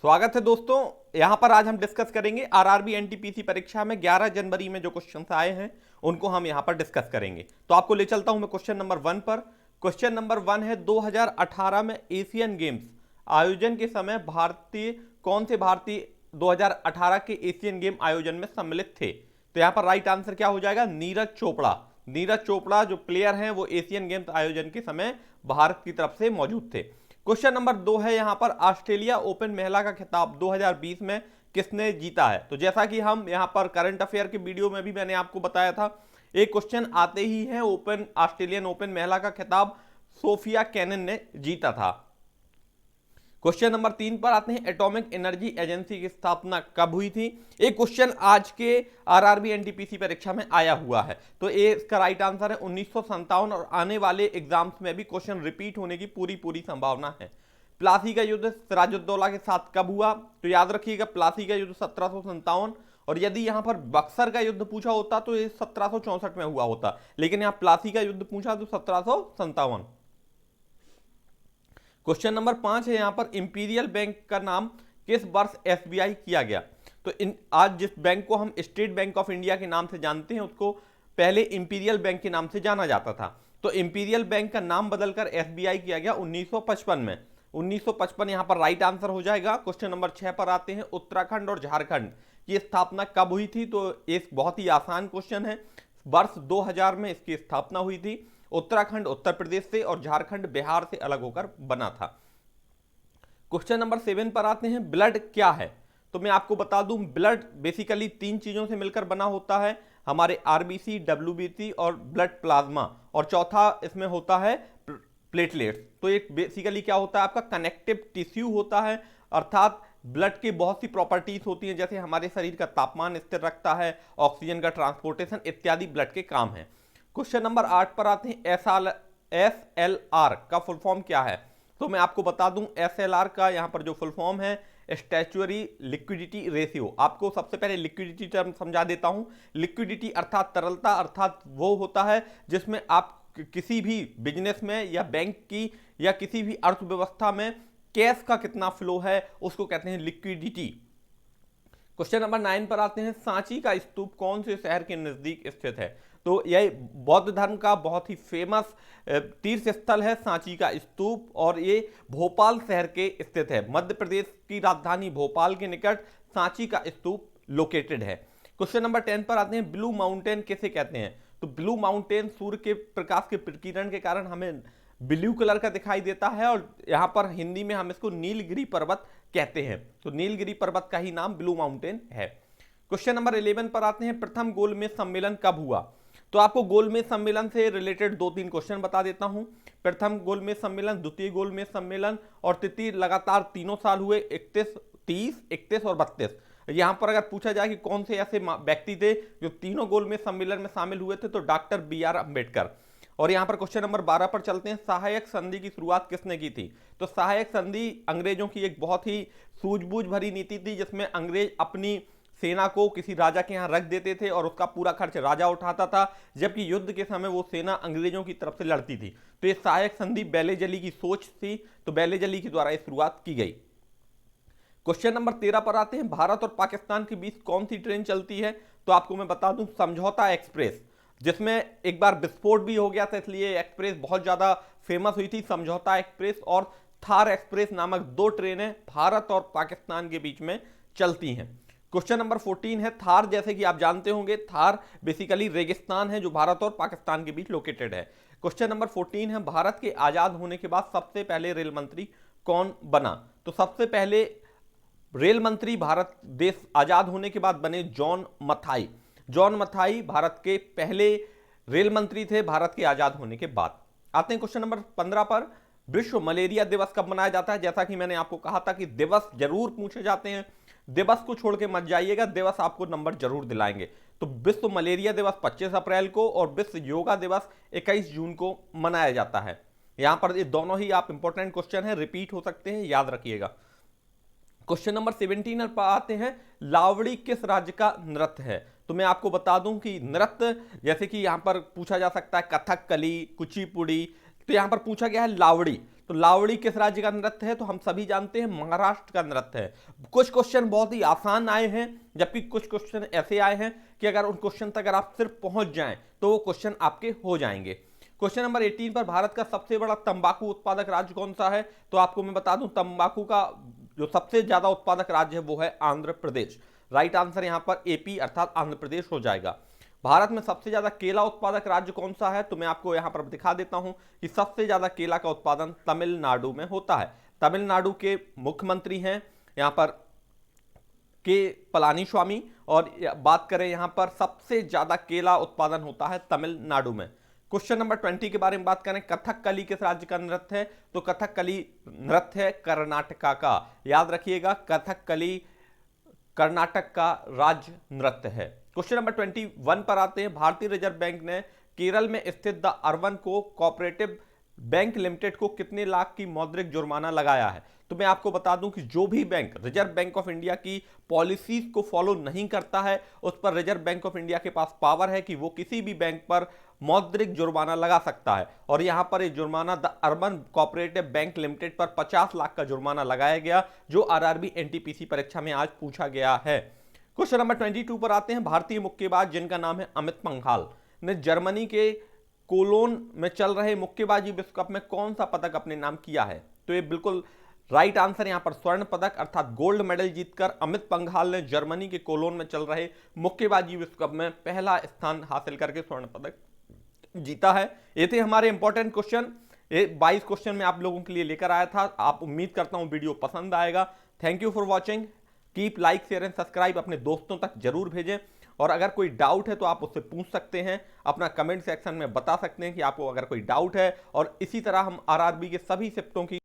स्वागत है दोस्तों। यहां पर आज हम डिस्कस करेंगे आरआरबी एनटीपीसी परीक्षा में 11 जनवरी में जो क्वेश्चंस आए हैं उनको हम यहां पर डिस्कस करेंगे। तो आपको ले चलता हूं मैं क्वेश्चन नंबर 1 पर। क्वेश्चन नंबर 1 है 2018 में एशियन गेम्स आयोजन के समय कौन से भारतीय 2018 के एशियन गेम आयोजन में सम्मिलित थे। तो यहां पर राइट आंसर क्या हो जाएगा? नीरज चोपड़ा। नीरज चोपड़ा जो प्लेयर हैं वो एशियन गेम्स आयोजन के समय भारत की तरफ से मौजूद थे। क्वेश्चन नंबर 2 है यहां पर ऑस्ट्रेलिया ओपन महिला का खिताब 2020 में किसने जीता है। तो जैसा कि हम यहां पर करंट अफेयर के वीडियो में भी मैंने आपको बताया था, एक क्वेश्चन आते ही है ऑस्ट्रेलियन ओपन महिला का खिताब सोफिया केनिन ने जीता था। क्वेश्चन नंबर 3 पर आते हैं, एटॉमिक एनर्जी एजेंसी की स्थापना कब हुई थी। एक क्वेश्चन आज के आरआरबी एनटीपीसी परीक्षा में आया हुआ है, तो ये इसका राइट आंसर है 1957 और आने वाले एग्जाम्स में भी क्वेश्चन रिपीट होने की पूरी संभावना है। प्लासी का युद्ध सिराजुद्दौला के साथ कब हुआ? तो याद रखिएगा प्लासी का युद्ध 1757, और यदि यहां पर बक्सर का युद्ध पूछा होता तो ये 1764 में हुआ होता, लेकिन यहां प्लासी का युद्ध पूछा तो 1757। क्वेश्चन नंबर 5 है यहां पर, इंपीरियल बैंक का नाम किस वर्ष एसबीआई किया गया। तो आज जिस बैंक को हम स्टेट बैंक ऑफ इंडिया के नाम से जानते हैं उसको पहले इंपीरियल बैंक के नाम से जाना जाता था। तो इंपीरियल बैंक का नाम बदलकर एसबीआई किया गया 1955 में। 1955 यहां पर राइट आंसर हो जाएगा। क्वेश्चन नंबर 6 पर आते हैं, उत्तराखंड और झारखंड की स्थापना कब हुई थी। तो एक बहुत ही आसान क्वेश्चन है, वर्ष 2000 में इसकी स्थापना हुई थी। उत्तराखंड उत्तर प्रदेश से और झारखंड बिहार से अलग होकर बना था। क्वेश्चन नंबर 7 पर आते हैं, ब्लड क्या है। तो मैं आपको बता दूं, ब्लड बेसिकली 3 चीजों से मिलकर बना होता है, हमारे आरबीसी, डब्ल्यूबीसी और ब्लड प्लाज्मा, और चौथा इसमें होता है प्लेटलेट्स। तो ये बेसिकली क्या होता है, आपका कनेक्टिव टिश्यू होता है, अर्थात ब्लड की बहुत सी प्रॉपर्टीज होती हैं, जैसे हमारे शरीर का तापमान स्थिर रखता है, ऑक्सीजन का ट्रांसपोर्टेशन इत्यादि ब्लड के काम है। क्वेश्चन नंबर 8 पर आते हैं, एसएलआर का फुल फॉर्म क्या है। तो मैं आपको बता दूं, एसएलआर का यहां पर जो फुल फॉर्म है, स्टैच्यूअरी लिक्विडिटी रेशियो। आपको सबसे पहले लिक्विडिटी टर्म समझा देता हूं। लिक्विडिटी अर्थात तरलता, अर्थात वो होता है जिसमें आप किसी भी बिजनेस में या बैंक की या किसी भी अर्थव्यवस्था में कैश का कितना फ्लो है उसको कहते हैं लिक्विडिटी। क्वेश्चन नंबर 9 पर आते हैं, सांची का स्तूप कौन से शहर के नजदीक स्थित है। तो यह बौद्ध धर्म का बहुत ही फेमस तीर्थ स्थल है सांची का स्तूप, और ये भोपाल शहर के स्थित है। मध्य प्रदेश की राजधानी भोपाल के निकट सांची का स्तूप लोकेटेड है। क्वेश्चन नंबर 10 पर आते हैं, ब्लू माउंटेन किसे कहते हैं। तो ब्लू माउंटेन सूर्य के प्रकाश के प्रकीर्णन के कारण हमें ब्लू कलर का दिखाई देता है, और यहां पर हिंदी में हम इसको नीलगिरी पर्वत कहते हैं। तो नीलगिरी पर्वत का ही नाम ब्लू माउंटेन है। क्वेश्चन नंबर 11 पर आते हैं, प्रथम गोलमेज सम्मेलन कब हुआ। तो आपको गोलमेज सम्मेलन से रिलेटेड 2-3 क्वेश्चन बता देता हूं। प्रथम गोलमेज सम्मेलन, द्वितीय गोलमेज सम्मेलन और तृतीय लगातार तीनों साल हुए, 31, 30, 31 और 32। यहां पर अगर पूछा जाए कि कौन से ऐसे व्यक्ति थे जो तीनों गोलमेज सम्मेलन में शामिल हुए थे, तो डॉक्टर BR अम्बेडकर। और यहां पर क्वेश्चन नंबर 12 पर चलते हैं, सहायक संधि की शुरुआत किसने की थी। तो सहायक संधि अंग्रेजों की एक बहुत ही सूझबूझ भरी नीति थी, जिसमें अंग्रेज अपनी सेना को किसी राजा के यहां रख देते थे और उसका पूरा खर्च राजा उठाता था, जबकि युद्ध के समय वो सेना अंग्रेजों की तरफ से लड़ती थी। तो ये सहायक संधि बेलेजली की सोच थी, तो बेलेजली के द्वारा इस शुरुआत की गई। क्वेश्चन नंबर 13 पर आते हैं, भारत और पाकिस्तान के बीच कौन सी ट्रेन चलती है। तो आपको मैं बता दूं, समझौता एक्सप्रेस, जिसमें एक बार विस्फोट भी हो गया था, इसलिए एक्सप्रेस बहुत ज्यादा फेमस हुई थी। समझौता एक्सप्रेस और थार एक्सप्रेस नामक 2 ट्रेनें भारत और पाकिस्तान के बीच में चलती हैं। क्वेश्चन नंबर 14 है, थार जैसे कि आप जानते होंगे, थार बेसिकली रेगिस्तान है जो भारत और पाकिस्तान के बीच लोकेटेड है। क्वेश्चन नंबर 14 है, भारत के आजाद होने के बाद सबसे पहले रेल मंत्री कौन बना। तो सबसे पहले रेल मंत्री भारत देश आजाद होने के बाद बने जॉन मथाई। जॉन मथाई भारत के पहले रेल मंत्री थे भारत के आजाद होने के बाद। आते हैं क्वेश्चन नंबर 15 पर, विश्व मलेरिया दिवस कब मनाया जाता है। जैसा कि मैंने आपको कहा था कि दिवस जरूर पूछे जाते हैं, दिवस को छोड़ के मत जाइएगा, दिवस आपको नंबर जरूर दिलाएंगे। तो विश्व मलेरिया दिवस 25 अप्रैल को और विश्व योगा दिवस 21 जून को मनाया जाता है। यहां पर ये दोनों ही आप इंपॉर्टेंट क्वेश्चन है, रिपीट हो सकते हैं, याद रखिएगा। क्वेश्चन नंबर 17 पर आते हैं, लावड़ी किस राज्य का नृत्य है। तो मैं आपको बता दूं कि नृत्य जैसे कि यहां पर पूछा जा सकता है कथकली, कुचिपुड़ी, तो यहां पर पूछा गया है लावड़ी। तो लावड़ी किस राज्य का नृत्य है? तो हम सभी जानते हैं महाराष्ट्र का नृत्य है। कुछ क्वेश्चन बहुत ही आसान आए हैं, जबकि कुछ क्वेश्चन ऐसे आए हैं कि अगर उन क्वेश्चन तक अगर आप सिर्फ पहुंच जाएं तो वो क्वेश्चन आपके हो जाएंगे। क्वेश्चन नंबर 18 पर, भारत का सबसे बड़ा तंबाकू उत्पादक राज्य कौन सा है? तो आपको मैं बता दूं, तंबाकू का जो सबसे ज्यादा उत्पादक राज्य है वो है आंध्र प्रदेश। राइट आंसर यहां पर एपी अर्थात आंध्र प्रदेश हो जाएगा। भारत में सबसे ज्यादा केला उत्पादक राज्य कौन सा है? तो मैं आपको यहां पर दिखा देता हूं कि सबसे ज्यादा केला का उत्पादन तमिलनाडु में होता है। तमिलनाडु के मुख्यमंत्री हैं यहां पर के पलानीस्वामी, और बात करें यहां पर सबसे ज्यादा केला उत्पादन होता है तमिलनाडु में। क्वेश्चन नंबर 20 के बारे में बात करें, कथकली किस राज्य का नृत्य है? तो कथकली नृत्य है कर्नाटका का। याद रखिएगा, कथकली कर्नाटक का राज्य नृत्य है। क्वेश्चन नंबर 21 पर आते हैं, भारतीय रिजर्व बैंक ने केरल में स्थित द अर्बन को कोऑपरेटिव बैंक लिमिटेड को कितने लाख की मौद्रिक जुर्माना लगाया है? तो मैं आपको बता दूं कि जो भी bank reserve bank of India की पॉलिसीज को फॉलो नहीं करता है, उस पर रिजर्व बैंक ऑफ इंडिया के पास पावर है कि वो किसी भी बैंक पर मौद्रिक जुर्माना लगा सकता है। और यहां पर यह जुर्माना the urban cooperative bank limited पर 50 लाख का जुर्माना लगाया गया, जो आरआरबी एनटीपीसी परीक्षा में आज पूछा गया है। क्वेश्चन नंबर 22 पर आते हैं, भारतीय मुक्केबाज जिनका नाम है अमित पंघाल ने जर्मनी के कोलोन में चल रहे मुक्केबाजी विश्व कप में कौन सा पदक अपने नाम किया है? तो ये बिल्कुल राइट आंसर यहां पर स्वर्ण पदक अर्थात गोल्ड मेडल जीतकर अमित पंघाल ने जर्मनी के कोलोन में चल रहे मुक्केबाजी विश्व कप में पहला स्थान हासिल करके स्वर्ण पदक जीता है। ये थे हमारे इंपॉर्टेंट क्वेश्चन। ये 22 क्वेश्चन मैं आप लोगों के लिए लेकर आया था। आप उम्मीद करता हूं वीडियो पसंद आएगा। Thank you for watching. Keep like share and subscribe. अपने दोस्तों तक जरूर भेजें, और अगर कोई डाउट है तो आप उससे पूछ सकते हैं, अपना कमेंट सेक्शन में बता सकते हैं कि आपको अगर कोई डाउट है। और इसी तरह हम आरआरबी के सभी शिफ्टों की